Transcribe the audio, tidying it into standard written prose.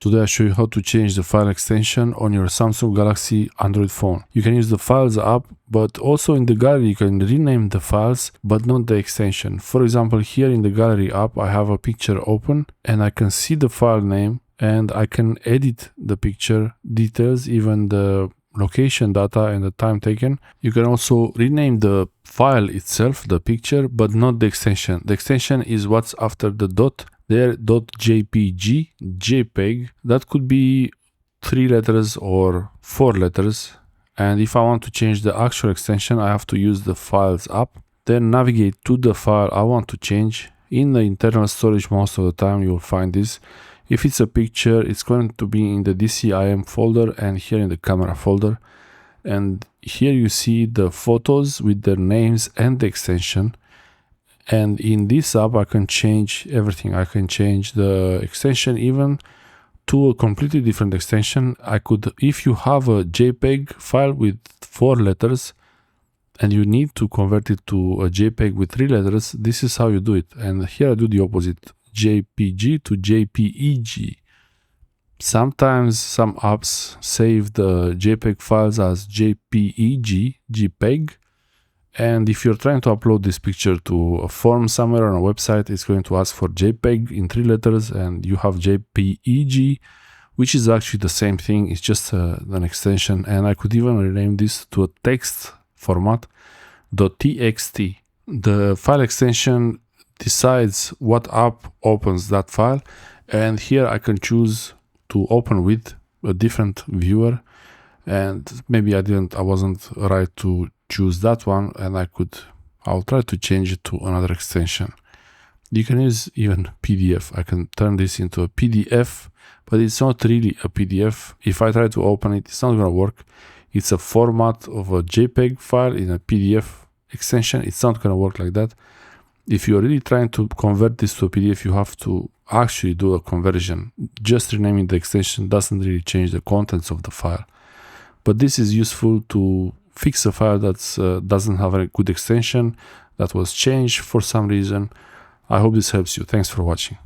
Today I show you how to change the file extension on your Samsung Galaxy Android phone. You can use the Files app, but also in the gallery you can rename the files, but not the extension. For example, here in the gallery app I have a picture open and I can see the file name and I can edit the picture details, even the location data and the time taken. You can also rename the file itself, the picture, but not the extension. The extension is what's after the dot. There, .jpg, JPEG, that could be 3 letters or 4 letters. And if I want to change the actual extension, I have to use the Files app. Then navigate to the file I want to change. In the internal storage, most of the time you will find this. If it's a picture, it's going to be in the DCIM folder and here in the camera folder. And here you see the photos with their names and the extension. And in this app, I can change everything. I can change the extension even to a completely different extension. I could, if you have a JPEG file with 4 letters and you need to convert it to a JPEG with 3 letters, this is how you do it. And here I do the opposite, JPG to JPEG. Sometimes some apps save the JPEG files as JPEG. And if you're trying to upload this picture to a form somewhere on a website, it's going to ask for JPEG in 3 letters and you have JPEG, which is actually the same thing. It's just an extension. And I could even rename this to a text format, .txt. The file extension decides what app opens that file. And here I can choose to open with a different viewer. And maybe I wasn't right to choose that one, and I'll try to change it to another extension. You can use even PDF. I can turn this into a PDF, but it's not really a PDF. If I try to open it, it's not going to work. It's a format of a JPEG file in a PDF extension. It's not going to work like that. If you're really trying to convert this to a PDF, you have to actually do a conversion. Just renaming the extension doesn't really change the contents of the file. But this is useful to fix a file that doesn't have a good extension, that was changed for some reason. I hope this helps you. Thanks for watching.